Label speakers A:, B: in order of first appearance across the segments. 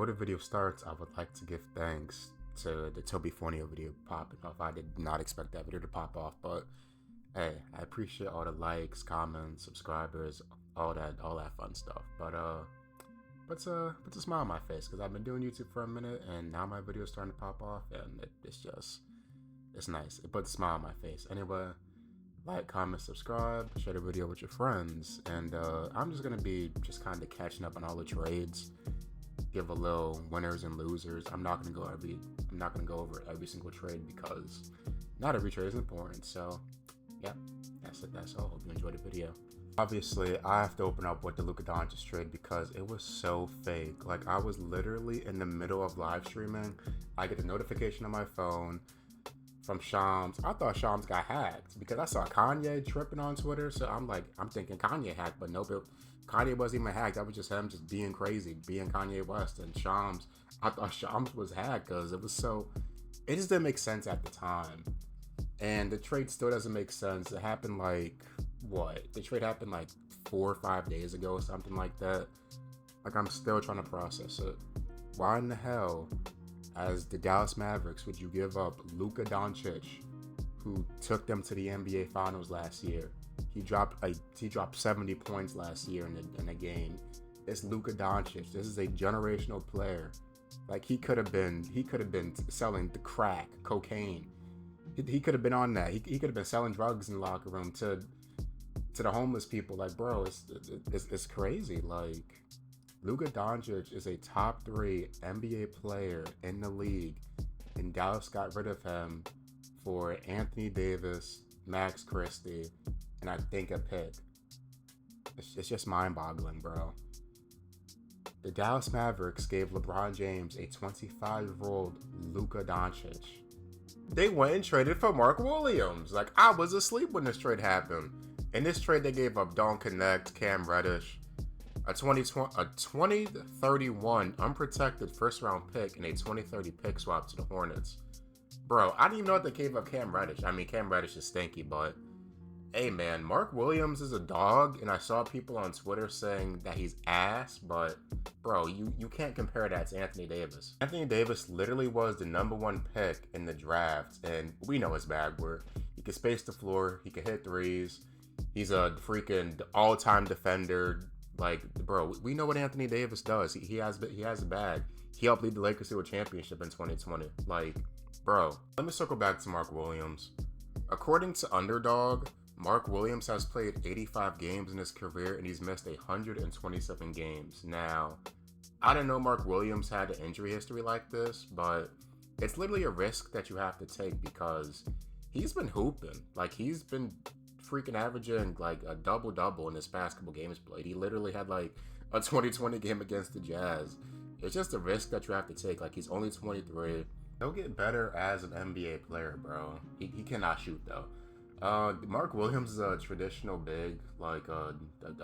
A: before the video starts, I would like to give thanks to the Toby Fournier video popping off. I did not expect that video to pop off, but hey, I appreciate all the likes, comments, subscribers, all that fun stuff. But puts a smile on my face because I've been doing YouTube for a minute and now my video is starting to pop off, and it's nice. It puts a smile on my face. Anyway, like, comment, subscribe, share the video with your friends, and I'm just gonna be kind of catching up on all the trades. Give a little winners and losers. I'm not gonna go over every single trade because not every trade is important. So yeah, that's it. That's all. Hope you enjoyed the video. Obviously, I have to open up with the Luka Doncic trade because it was so fake. Like, I was literally in the middle of live streaming. I get a notification on my phone from Shams. I thought Shams got hacked because I saw Kanye tripping on Twitter. So I'm thinking Kanye hacked, but no, Kanye wasn't even hacked. That was just him just being crazy, being Kanye West. And Shams, I thought Shams was hacked because it just didn't make sense at the time. And the trade still doesn't make sense. It happened the trade happened like 4 or 5 days ago or something like that. Like, I'm still trying to process it. Why in the hell, as the Dallas Mavericks, would you give up Luka Doncic, who took them to the NBA Finals last year? He dropped 70 points last year in a game. It's Luka Doncic. This is a generational player. Like, he could have been selling the crack, cocaine. He could have been on that. He could have been selling drugs in the locker room to the homeless people. Like, bro, it's crazy. Like, Luka Doncic is a top 3 NBA player in the league, and Dallas got rid of him for Anthony Davis, Max Christie, and I think a pick. It's just mind-boggling, bro. The Dallas Mavericks gave LeBron James a 25-year-old Luka Doncic. They went and traded for Mark Williams. Like, I was asleep when this trade happened. In this trade, they gave up Don't Connect, Cam Reddish, a 2031 unprotected first-round pick, and a 2030 pick swap to the Hornets. Bro, I didn't even know that they gave up Cam Reddish. I mean, Cam Reddish is stinky, but hey, man, Mark Williams is a dog, and I saw people on Twitter saying that he's ass, but bro, you can't compare that to Anthony Davis. Anthony Davis literally was the #1 pick in the draft, and we know his bag work. He can space the floor, he can hit threes, he's a freaking all-time defender. Like, bro, we know what Anthony Davis does. He has a bag. He helped lead the Lakers to a championship in 2020. Like, bro, let me circle back to Mark Williams. According to Underdog, Mark Williams has played 85 games in his career, and he's missed 127 games. Now, I didn't know Mark Williams had an injury history like this, but it's literally a risk that you have to take because he's been hooping. Like, he's been freaking averaging like a double-double in his past couple games played. He literally had like a 2020 game against the Jazz. It's just a risk that you have to take. Like, he's only 23. He'll get better as an NBA player, bro. He cannot shoot, though. Mark Williams is a traditional big, like a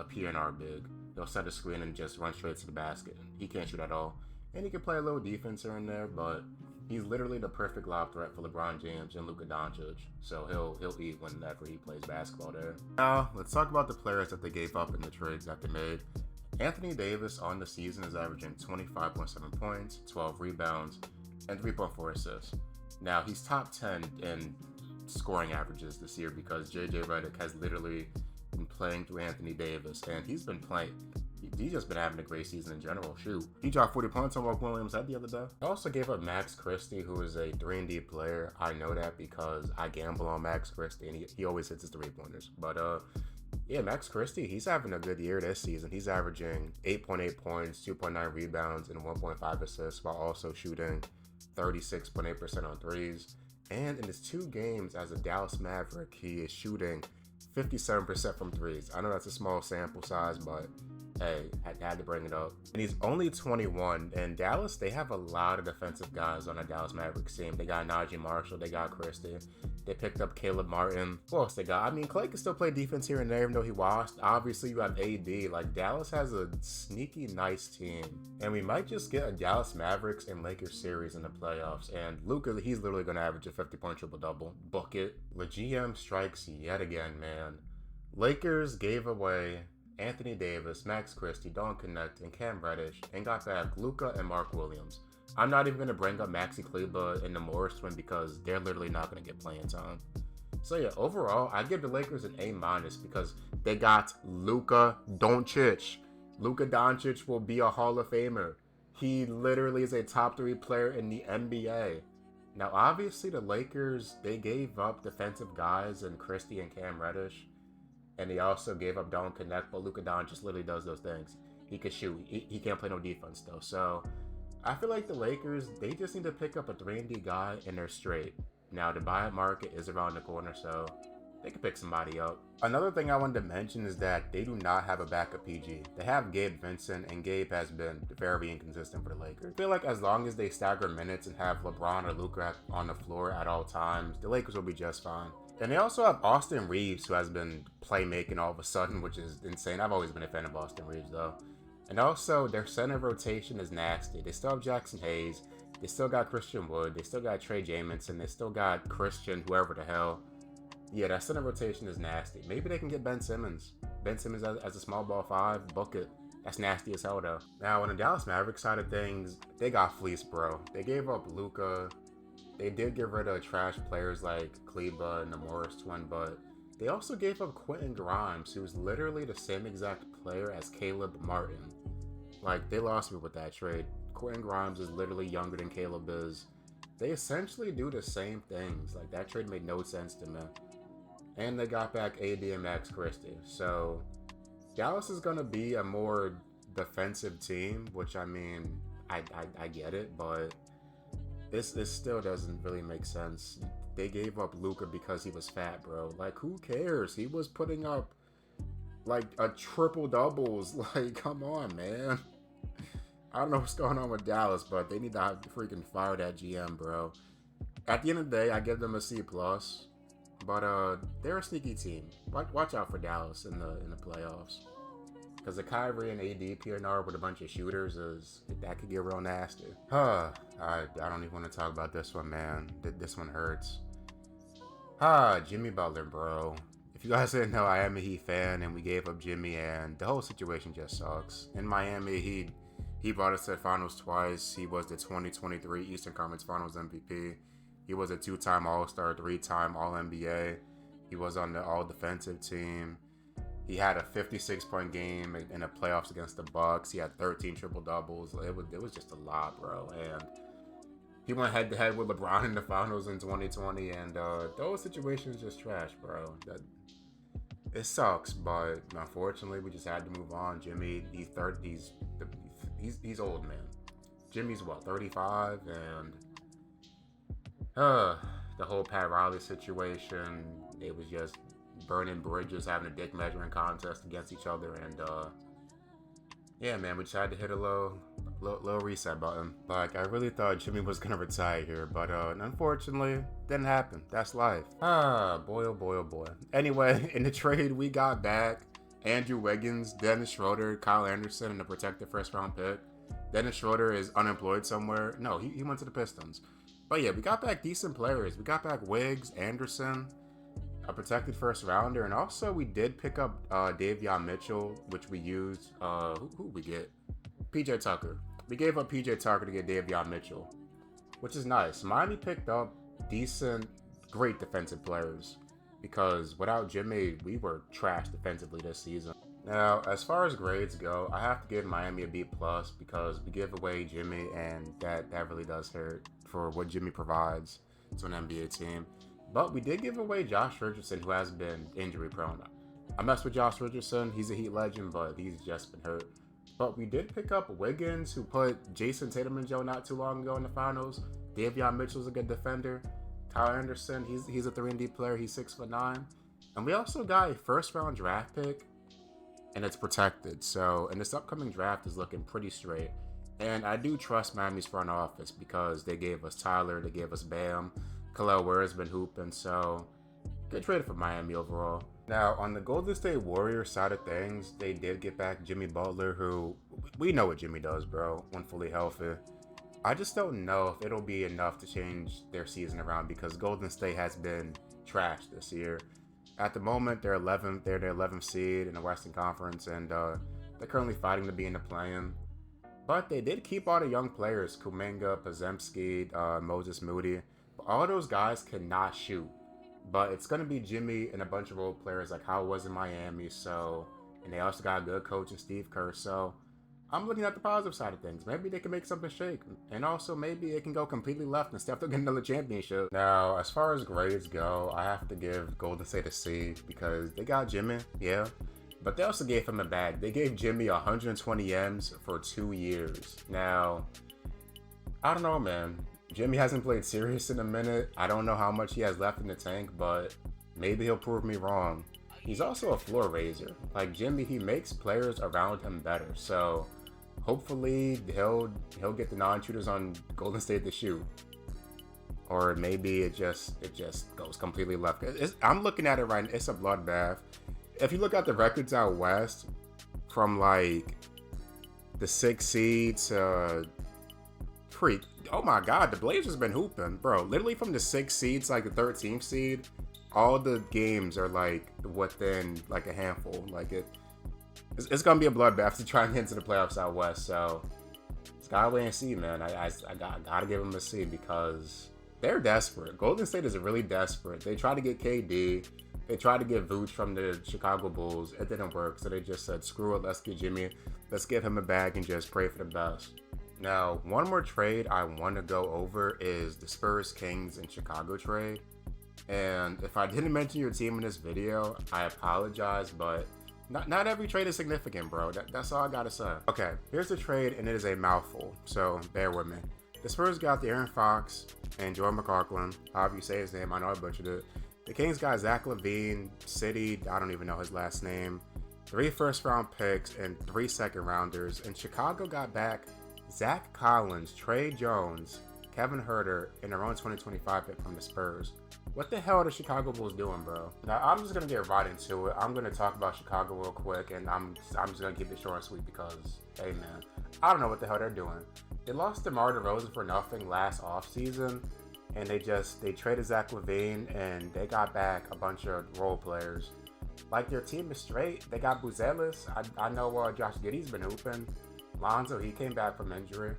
A: PNR big. He'll set a screen and just run straight to the basket. He can't shoot at all. And he can play a little defense here and there, but he's literally the perfect lob threat for LeBron James and Luka Doncic. So he'll eat whenever he plays basketball there. Now, let's talk about the players that they gave up in the trades that they made. Anthony Davis on the season is averaging 25.7 points, 12 rebounds, and 3.4 assists. Now, he's top 10 in scoring averages this year because JJ Redick has literally been playing through Anthony Davis, and he's just been having a great season in general. Shoot, he dropped 40 points on Mark Williams the other day. I also gave up Max Christie, who is a 3-and-D player. I know that because I gamble on Max Christie, and he always hits his 3-pointers. But yeah, Max Christie, he's having a good year this season. He's averaging 8.8 points, 2.9 rebounds, and 1.5 assists, while also shooting 36.8% on threes. And in his 2 games as a Dallas Maverick, he is shooting 57% from threes. I know that's a small sample size, but hey, I had to bring it up. And he's only 21, and Dallas, they have a lot of defensive guys on the Dallas Mavericks team. They got Najee Marshall, they got Christie, they picked up Caleb Martin. Who else they got? I mean, Clay can still play defense here and there, even though he washed. Obviously, you have AD. Like, Dallas has a sneaky, nice team. And we might just get a Dallas Mavericks and Lakers series in the playoffs. And Luka, he's literally going to average a 50-point triple-double. Book it. The GM strikes yet again, man. Lakers gave away Anthony Davis, Max Christie, Don Connect, and Cam Reddish, and got back Luka and Mark Williams. I'm not even going to bring up Maxi Kleber and the Morris twin because they're literally not going to get playing time. So yeah, overall, I give the Lakers an A- because they got Luka Doncic. Luka Doncic will be a Hall of Famer. He literally is a top 3 player in the NBA. Now, obviously, the Lakers, they gave up defensive guys in Christie and Cam Reddish. And they also gave up Don Connect, but Luka Doncic literally does those things. He can shoot. He can't play no defense, though. So, I feel like the Lakers, they just need to pick up a 3-and-D guy, and they're straight. Now, the buyout market is around the corner, so they can pick somebody up. Another thing I wanted to mention is that they do not have a backup PG. They have Gabe Vincent, and Gabe has been very inconsistent for the Lakers. I feel like as long as they stagger minutes and have LeBron or Luka on the floor at all times, the Lakers will be just fine. And they also have Austin Reeves, who has been playmaking all of a sudden, which is insane. I've always been a fan of Austin Reeves, though. And also, their center rotation is nasty. They still have Jackson Hayes. They still got Christian Wood. They still got Trey Jamison. They still got Christian, whoever the hell. Yeah, that center rotation is nasty. Maybe they can get Ben Simmons. Ben Simmons as a small ball 5, bucket. That's nasty as hell, though. Now, on the Dallas Mavericks side of things, they got fleeced, bro. They gave up Luka. They did get rid of trash players like Kleber and the Morris twin, but they also gave up Quentin Grimes, who's literally the same exact player as Caleb Martin. Like, they lost me with that trade. Quentin Grimes is literally younger than Caleb is. They essentially do the same things. Like, that trade made no sense to me. And they got back AD and Max Christie. So, Dallas is going to be a more defensive team, which, I mean, I get it, but this still doesn't really make sense. They gave up Luka because he was fat, bro. Like, who cares? He was putting up, like, a triple doubles. Like, come on, man. I don't know what's going on with Dallas, but they need to freaking fire that GM, bro. At the end of the day, I give them a C+. But they're a sneaky team. Watch out for Dallas in the playoffs. Because the Kyrie and AD PNR with a bunch of shooters, that could get real nasty. I don't even want to talk about this one, man. This one hurts. Jimmy Butler, bro. If you guys didn't know, I am a Heat fan, and we gave up Jimmy, and the whole situation just sucks. In Miami, he brought us to the finals twice. He was the 2023 Eastern Conference Finals MVP. He was a 2-time All-Star, 3-time All-NBA. He was on the All-Defensive team. He had a 56-point game in the playoffs against the Bucks. He had 13 triple-doubles. It was just a lot, bro. And he went head-to-head with LeBron in the finals in 2020. And those situations just trash, bro. It sucks, but unfortunately, we just had to move on. Jimmy, he's old, man. Jimmy's, 35? And the whole Pat Riley situation, it was just burning bridges, having a dick measuring contest against each other, and yeah, man, we tried to hit a little reset button. Like, I really thought Jimmy was gonna retire here, but unfortunately, didn't happen. That's life. Boy, oh boy, oh boy. Anyway, in the trade, we got back Andrew Wiggins, Dennis Schroeder, Kyle Anderson, and a protected first-round pick. Dennis Schroeder is unemployed somewhere. No, he went to the Pistons. But yeah, we got back decent players. We got back Wiggs, Anderson, a protected first rounder, and also we did pick up Davion Mitchell, which we used. Who we get? PJ Tucker. We gave up PJ Tucker to get Davion Mitchell, which is nice. Miami picked up decent, great defensive players because without Jimmy, we were trash defensively this season. Now, as far as grades go, I have to give Miami a B+ because we give away Jimmy, and that really does hurt for what Jimmy provides to an NBA team. But we did give away Josh Richardson, who has been injury prone. I mess with Josh Richardson. He's a Heat legend, but he's just been hurt. But we did pick up Wiggins, who put Jason Tatum and Joe not too long ago in the finals. Davion Mitchell's a good defender. Kyle Anderson, he's a 3-and-D player. He's 6'9". And we also got a first-round draft pick, and it's protected. So, and this upcoming draft is looking pretty straight. And I do trust Miami's front office because they gave us Tyler, they gave us Bam. Khalil Ware's been hooping, so good trade for Miami overall. Now, on the Golden State Warriors side of things, they did get back Jimmy Butler, who we know what Jimmy does, bro, when fully healthy. I just don't know if it'll be enough to change their season around because Golden State has been trash this year. At the moment, they're 11th. They're the 11th seed in the Western Conference, and they're currently fighting to be in the play-in. But they did keep all the young players: Kuminga, Podziemski, Moses Moody. But all those guys cannot shoot. But it's gonna be Jimmy and a bunch of role players like how it was in Miami. So, and they also got a good coach in Steve Kerr. So, I'm looking at the positive side of things. Maybe they can make something shake. And also, maybe it can go completely left and Steph will get another championship. Now, as far as grades go, I have to give Golden State a C because they got Jimmy, yeah. But they also gave him a bag. They gave Jimmy 120 M's for 2 years. Now, I don't know, man. Jimmy hasn't played serious in a minute. I don't know how much he has left in the tank, but maybe he'll prove me wrong. He's also a floor raiser. Like Jimmy, he makes players around him better. So hopefully he'll get the non-shooters on Golden State to shoot. Or maybe it just goes completely left. I'm looking at it right now. It's a bloodbath. If you look at the records out west, from like the 6th seed to oh my god, the Blazers been hooping, bro. Literally from the 6th seed to like the 13th seed, all the games are like within like a handful. Like it's gonna be a bloodbath to try and get into the playoffs out west. So it's gotta wait and see, man. I gotta give them a C because they're desperate. Golden State is really desperate. They tried to get KD. They tried to get Vooch from the Chicago Bulls. It didn't work, so they just said, screw it, let's get Jimmy. Let's give him a bag and just pray for the best. Now, one more trade I want to go over is the Spurs, Kings, and Chicago trade. And if I didn't mention your team in this video, I apologize, but not every trade is significant, bro. That's all I gotta say. Okay, here's the trade, and it is a mouthful, so bear with me. The Spurs got the Aaron Fox and Joel McLaughlin. However you say his name, I know I butchered it. The Kings got Zach LaVine, City, I don't even know his last name, 3 first-round picks, and 3 second-rounders. And Chicago got back Zach Collins, Trey Jones, Kevin Huerter, and their own 2025 pick from the Spurs. What the hell are the Chicago Bulls doing, bro? Now, I'm just going to get right into it. I'm going to talk about Chicago real quick, and I'm just going to keep it short and sweet because, hey, man, I don't know what the hell they're doing. They lost DeMar DeRozan for nothing last offseason, and they traded Zach LaVine, and they got back a bunch of role players. Like, their team is straight. They got Buzelis. I know Josh Giddey's been hooping. Lonzo, he came back from injury.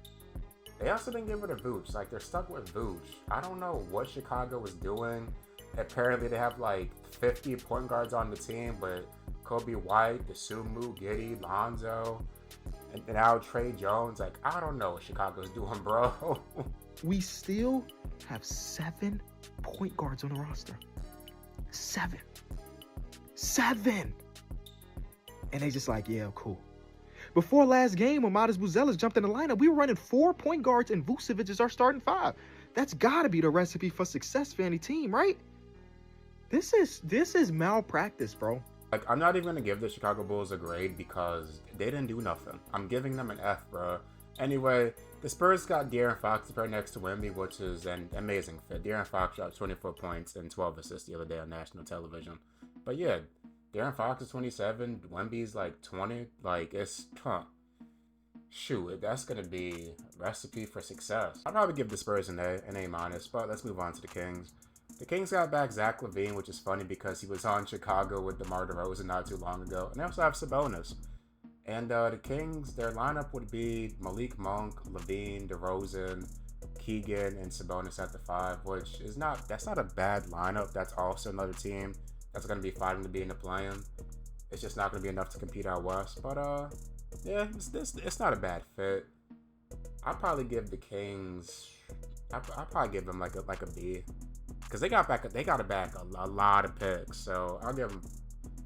A: They also didn't get rid of Vooch. Like, they're stuck with Vooch. I don't know what Chicago was doing. Apparently, they have, like, 50 point guards on the team, but Kobe White, Dosunmu, Giddey, Lonzo, and now Trey Jones. Like, I don't know what Chicago's doing, bro.
B: We still have 7 point guards on the roster. 7. And they just like, yeah, cool. Before last game, when Matas Buzelis jumped in the lineup, we were running 4 point guards and Vucevic is our starting 5. That's got to be the recipe for success for any team, right? This is malpractice, bro.
A: Like, I'm not even going to give the Chicago Bulls a grade because they didn't do nothing. I'm giving them an F, bro. Anyway, the Spurs got De'Aaron Fox right next to Wemby, which is an amazing fit. De'Aaron Fox shot 24 points and 12 assists the other day on national television. But yeah, De'Aaron Fox is 27, Wemby's like 20. Like, it's, shoot, that's going to be a recipe for success. I'd probably give the Spurs an A-, but let's move on to the Kings. The Kings got back Zach LaVine, which is funny because he was on Chicago with DeMar DeRozan not too long ago. And they also have Sabonis. And the Kings, their lineup would be Malik Monk, LaVine, DeRozan, Keegan, and Sabonis at the 5, which is that's not a bad lineup. That's also another team that's going to be fighting to be in the play-in. It's just not going to be enough to compete out west. But yeah, it's not a bad fit. I'd probably give the Kings, I'd probably give them like a B, because they got back a lot of picks. So I'll give them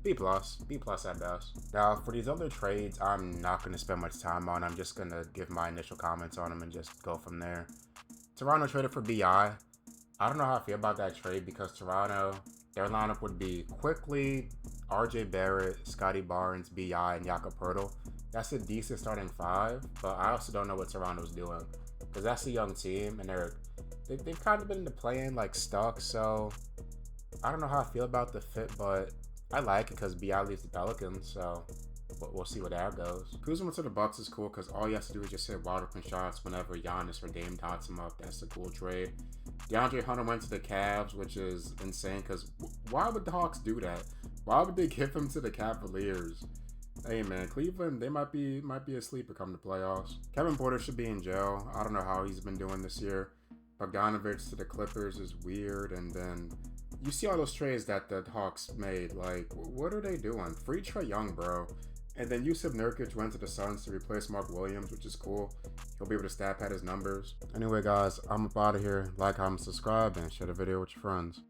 A: B+ at best. Now for these other trades, I'm not going to spend much time on. I'm just going to give my initial comments on them and just go from there. Toronto traded for BI. I don't know how I feel about that trade because Toronto, their lineup would be Quickly, RJ Barrett, Scotty Barnes, BI, and Jakob Poeltl. That's a decent starting 5, but I also don't know what Toronto's doing because that's a young team and they've kind of been in the play-in like stuck. So I don't know how I feel about the fit, but I like it because BI leaves the Pelicans, so we'll see where that goes. Kuzma to the Bucks is cool because all he has to do is just hit wide open shots whenever Giannis or Dame dots him up. That's a cool trade. DeAndre Hunter went to the Cavs, which is insane because why would the Hawks do that? Why would they give him to the Cavaliers? Hey man, Cleveland, they might be a sleeper come the playoffs. Kevin Porter should be in jail. I don't know how he's been doing this year. Bogdanovich to the Clippers is weird, and then you see all those trades that the Hawks made. Like, what are they doing? Free Trae Young, bro. And then Yusuf Nurkic went to the Suns to replace Mark Williams, which is cool. He'll be able to stat pad his numbers. Anyway, guys, I'm up out of here. Like, comment, subscribe, and share the video with your friends.